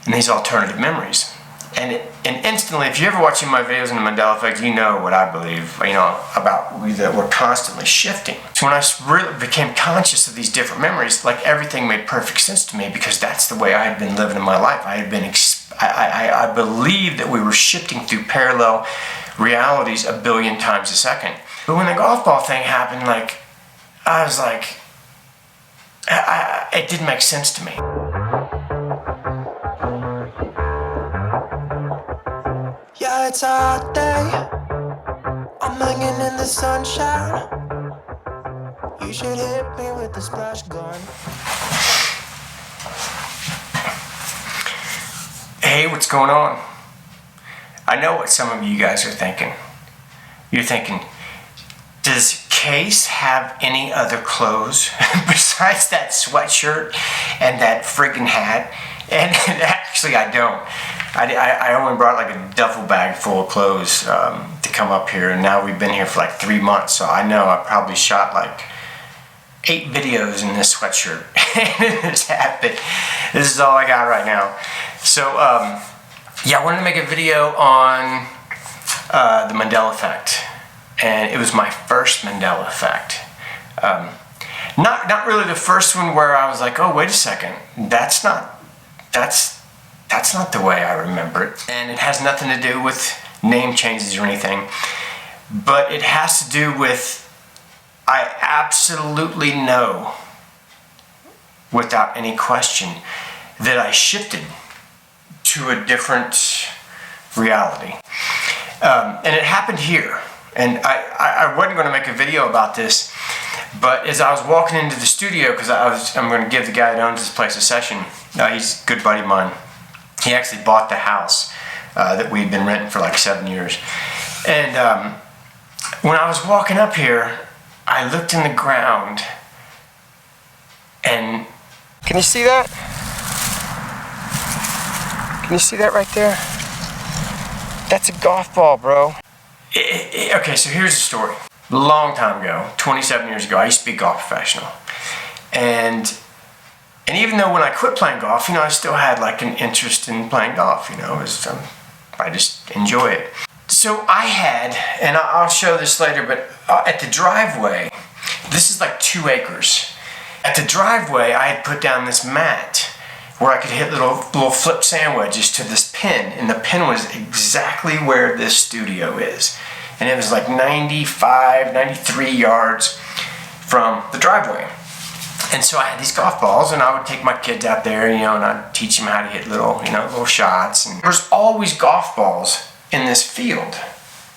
and these alternative memories. And instantly, if you're ever watching my videos on the Mandela effect, you know what I believe, about that we're constantly shifting. So when I really became conscious of these different memories, like everything made perfect sense to me, because that's the way I had been living in my life. I believed that we were shifting through parallel realities a billion times a second. But when the golf ball thing happened, I was like, it didn't make sense to me. Yeah, it's a hot day. I'm hanging in the sunshine. You should hit me with the splash gun. Hey, what's going on? I know what some of you guys are thinking. You're thinking, does Case have any other clothes besides that sweatshirt and that friggin' hat? And actually, I don't. I only brought like a duffel bag full of clothes to come up here, and now we've been here for like 3 months, so I know I probably shot like 8 videos in this sweatshirt and this hat, but this is all I got right now. So I wanted to make a video on the Mandela effect, and it was my first Mandela effect. Not really the first one where I was like, oh, wait a second, that's not the way I remember it. And it has nothing to do with name changes or anything, but it has to do with, I absolutely know, without any question, that I shifted to a different reality. And it happened here. And I wasn't going to make a video about this, but as I was walking into the studio, because I'm going to give the guy that owns this place a session. He's a good buddy of mine. He actually bought the house that we'd been renting for like 7 years. And when I was walking up here, I looked in the ground, and can you see that? Can you see that right there? That's a golf ball, bro. Okay, so here's the story. A long time ago, 27 years ago, I used to be a golf professional. And even though when I quit playing golf, I still had like an interest in playing golf, I just enjoy it. So I had, and I'll show this later, but at the driveway, this is like 2 acres. At the driveway, I had put down this mat where I could hit little flip sand wedges to this pin, and the pin was exactly where this studio is. And it was like 95, 93 yards from the driveway. And so I had these golf balls, and I would take my kids out there, and I'd teach them how to hit little shots. And there's always golf balls in this field,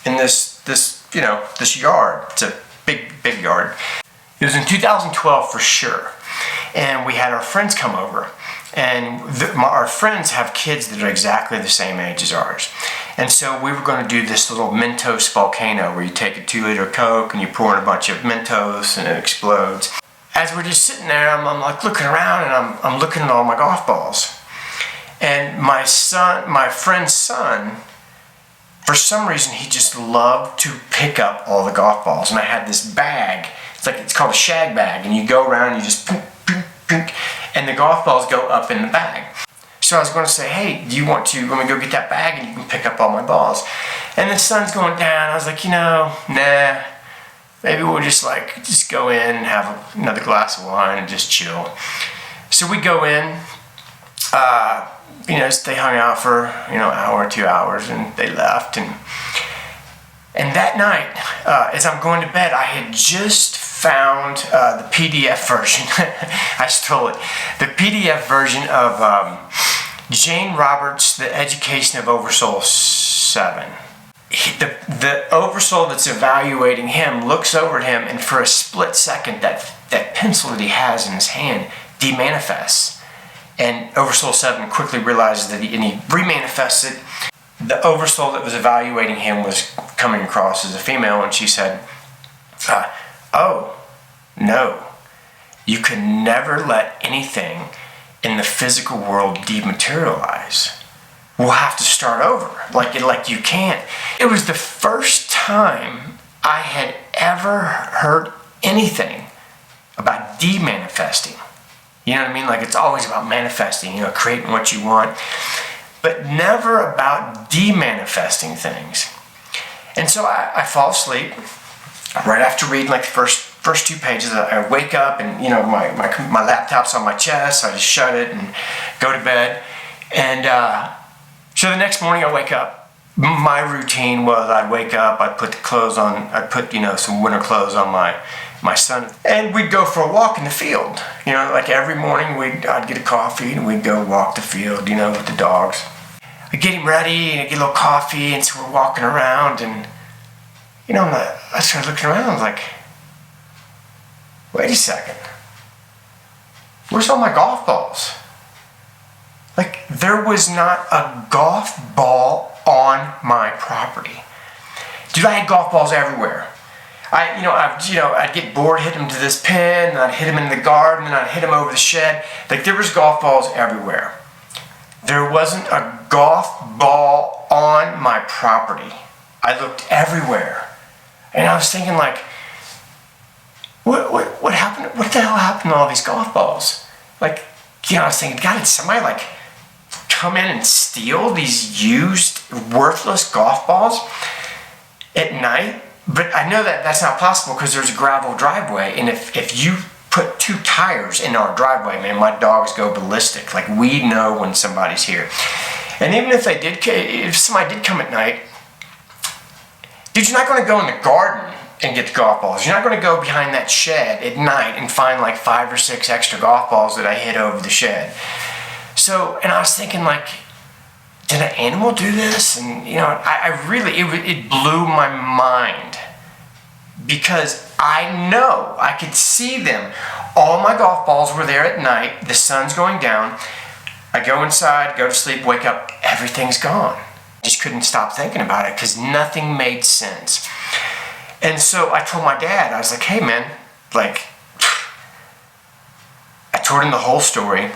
in this yard. It's a big yard. It was in 2012 for sure. And we had our friends come over. And our friends have kids that are exactly the same age as ours. And so we were going to do this little Mentos volcano where you take a 2-liter Coke and you pour in a bunch of Mentos and it explodes. As we're just sitting there, I'm like looking around, and I'm looking at all my golf balls. And my friend's son, for some reason, he just loved to pick up all the golf balls. And I had this bag. It's called a shag bag, and you go around and you just pink, pink, pink, and the golf balls go up in the bag. So I was going to say, hey, do you want me to go get that bag and you can pick up all my balls? And the sun's going down. I was like, nah, maybe we'll just go in and have another glass of wine and just chill. So we go in, they hung out for, an hour or 2 hours, and they left. And that night, as I'm going to bed, I had just found the PDF version. I stole it. The PDF version of Jane Roberts' The Education of Oversoul 7. The oversoul that's evaluating him looks over at him, and for a split second, that pencil that he has in his hand demanifests. And Oversoul 7 quickly realizes that he remanifests it. The oversoul that was evaluating him was coming across as a female, and she said, oh, no, you can never let anything in the physical world dematerialize. We'll have to start over, like you can't. It was the first time I had ever heard anything about demanifesting. You know what I mean? It's always about manifesting, creating what you want. but never about demanifesting things. And so I fall asleep right after reading like the first 2 pages. I wake up and my laptop's on my chest, so I just shut it and go to bed. And so the next morning I wake up. My routine was I'd wake up, I'd put the clothes on, I'd put some winter clothes on my son, and we'd go for a walk in the field. Like every morning I'd get a coffee and we'd go walk the field, with the dogs. I'd get him ready and I'd get a little coffee, and so we're walking around, and I started looking around. I was like, wait a second, where's all my golf balls? Like, there was not a golf ball on my property. Dude, I had golf balls everywhere. I'd get bored, hit them to this pin, and I'd hit them in the garden, and I'd hit them over the shed. Like, there was golf balls everywhere. There wasn't a golf ball on my property. I looked everywhere. And I was thinking, like, what happened? What the hell happened to all these golf balls? Like, I was thinking, God, did somebody, like, come in and steal these used, worthless golf balls at night? But I know that that's not possible because there's a gravel driveway, and if you put 2 tires in our driveway, man, my dogs go ballistic. Like, we know when somebody's here. And even if somebody did come at night, dude, you're not going to go in the garden and get the golf balls. You're not going to go behind that shed at night and find like 5 or 6 extra golf balls that I hit over the shed. So, and I was thinking, like, did an animal do this? And, I really, it blew my mind, because I could see them. All my golf balls were there at night. The sun's going down. I go inside, go to sleep, wake up, everything's gone. Just couldn't stop thinking about it because nothing made sense. And so I told my dad, I was like, hey, man, like, I told him the whole story.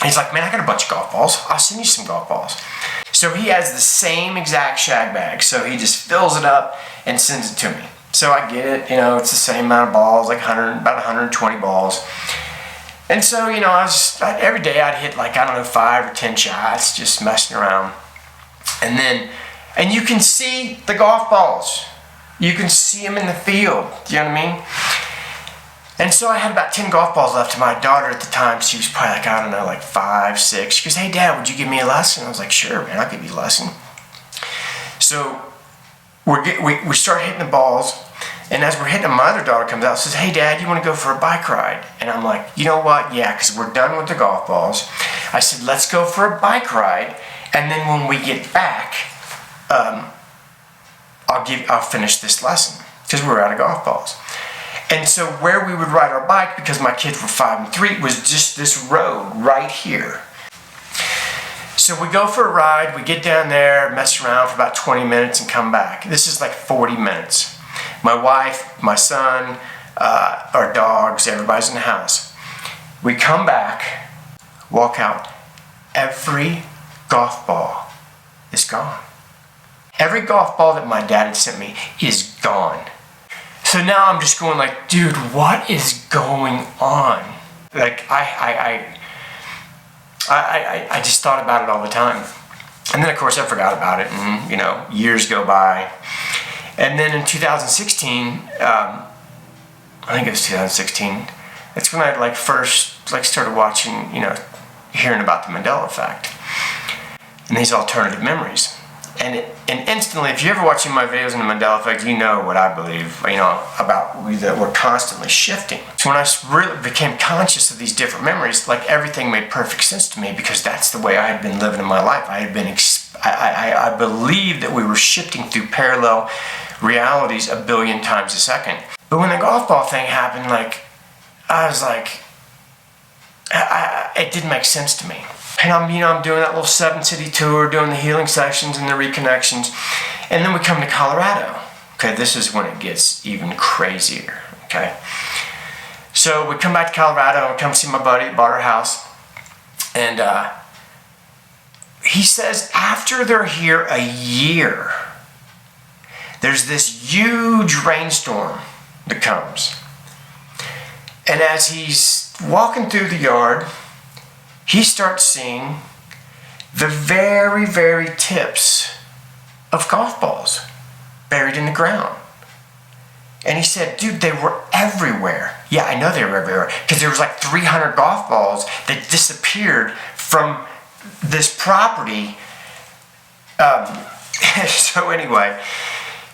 He's like, man, I got a bunch of golf balls. I'll send you some golf balls. So he has the same exact shag bag. So he just fills it up and sends it to me. So I get it, it's the same amount of balls, like about 120 balls. And so, every day I'd hit like, 5 or 10 shots, just messing around. And you can see the golf balls. You can see them in the field. Do you know what I mean? And so I had about 10 golf balls left, and my daughter at the time, she was probably like, like 5, 6. She goes, hey, Dad, would you give me a lesson? I was like, sure, man, I'll give you a lesson. So we start hitting the balls, and as we're hitting them, my other daughter comes out and says, hey, Dad, you want to go for a bike ride? And I'm like, you know what? Yeah, because we're done with the golf balls. I said, let's go for a bike ride, and then when we get back, I'll finish this lesson, because we're out of golf balls. And so where we would ride our bike, because my kids were 5 and 3, was just this road right here. So we go for a ride, we get down there, mess around for about 20 minutes and come back. This is like 40 minutes. My wife, my son, our dogs, everybody's in the house. We come back, walk out. Every golf ball is gone. Every golf ball that my dad had sent me is gone. So now I'm just going like, dude, what is going on? Like, I just thought about it all the time. And then, of course, I forgot about it, and, years go by. And then in 2016, I think it was 2016, that's when I, first, started watching, hearing about the Mandela effect and these alternative memories. And instantly, if you're ever watching my videos on the Mandela effect, you know what I believe, about that we're constantly shifting. So when I really became conscious of these different memories, everything made perfect sense to me, because that's the way I had been living in my life. I believed that we were shifting through parallel realities a billion times a second. But when the golf ball thing happened, I was like, it didn't make sense to me. And I'm doing that little 7-city tour, doing the healing sessions and the reconnections. And then we come to Colorado. Okay, this is when it gets even crazier. Okay. So we come back to Colorado and come see my buddy, bought our house. And he says after they're here a year, there's this huge rainstorm that comes. And as he's walking through the yard, he starts seeing the very, very tips of golf balls buried in the ground. And he said, dude, they were everywhere. Yeah, I know they were everywhere, because there was like 300 golf balls that disappeared from this property. So anyway,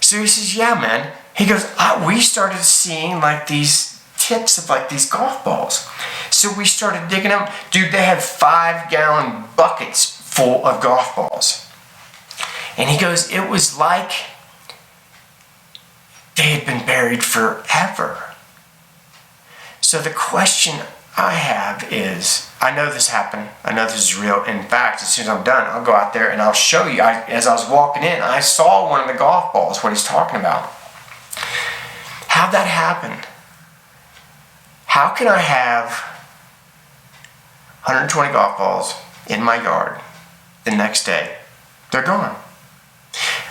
so he says, yeah, man. He goes, we started seeing like these tips of like these golf balls. So we started digging them. Dude, they had 5-gallon buckets full of golf balls. And he goes, it was like they had been buried forever. So the question I have is, I know this happened. I know this is real. In fact, as soon as I'm done, I'll go out there and I'll show you. As I was walking in, I saw one of the golf balls, what he's talking about. How'd that happen? How can I have 120 golf balls in my yard the next day? They're gone.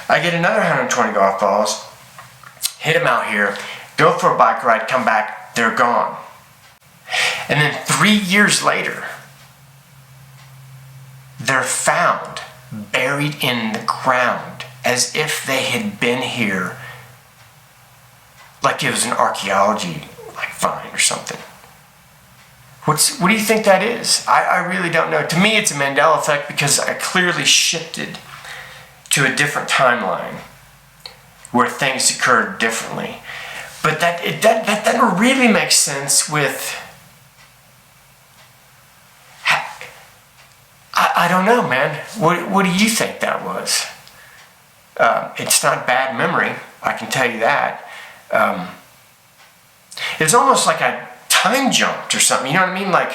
I get another 120 golf balls, hit them out here, go for a bike ride, come back, they're gone. And then 3 years later, they're found buried in the ground as if they had been here, like it was an archaeology find or something. What do you think that is? I really don't know. To me, it's a Mandela effect, because I clearly shifted to a different timeline where things occurred differently. But that doesn't really make sense with... I don't know, man. What do you think that was? It's not bad memory, I can tell you that. It was almost like I time jumped or something, you know what I mean? Like,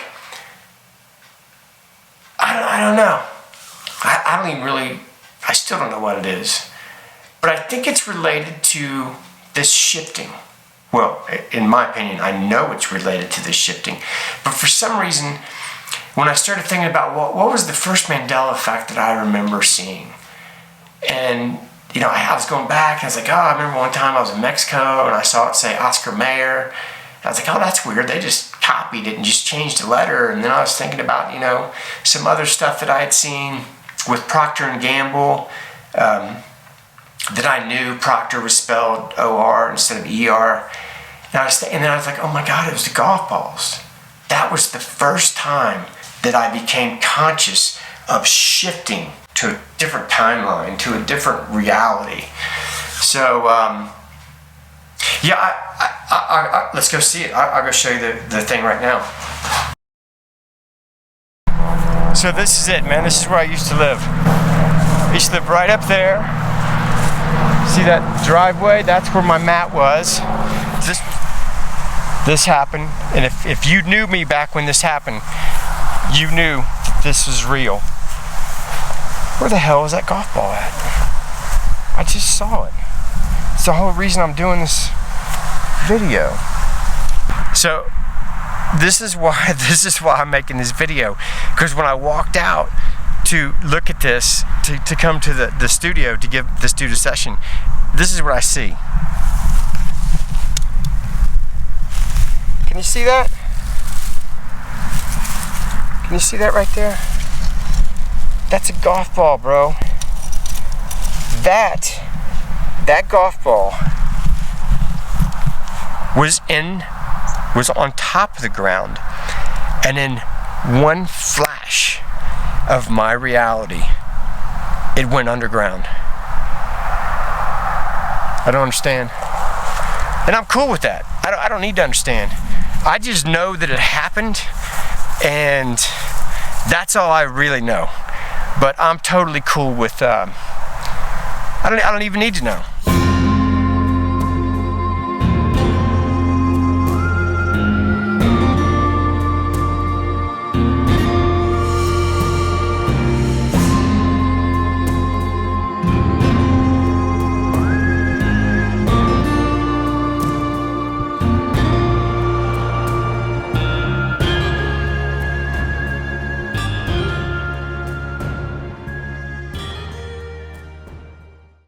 I don't know. I don't even really, I still don't know what it is. But I think it's related to this shifting. Well, in my opinion, I know it's related to this shifting. But for some reason, when I started thinking about what was the first Mandela effect that I remember seeing? And, you know, I was going back, and I was like, I remember one time I was in Mexico, and I saw it say Oscar Mayer. I was like, that's weird. They just copied it and just changed the letter. And then I was thinking about, some other stuff that I had seen with Procter & Gamble, that I knew Procter was spelled O-R instead of E-R. And then I was like, oh my God, it was the golf balls. That was the first time that I became conscious of shifting to a different timeline, to a different reality. So, let's go see it. I'll go show you the thing right now. So this is it, man. This is where I used to live. I used to live right up there. See that driveway? That's where my mat was. This happened, and if you knew me back when this happened, you knew that this was real. Where the hell is that golf ball at? I just saw it. It's the whole reason I'm doing this video. So this is why I'm making this video, because when I walked out to look at this, to come to the studio to give the studio session, this is what I see. Can you see that? Can you see that right there? That's a golf ball, bro. That golf ball was on top of the ground, and in one flash of my reality, it went underground. I don't understand. And I'm cool with that. I don't need to understand. I just know that it happened, and that's all I really know. But I'm totally cool with, I don't even need to know.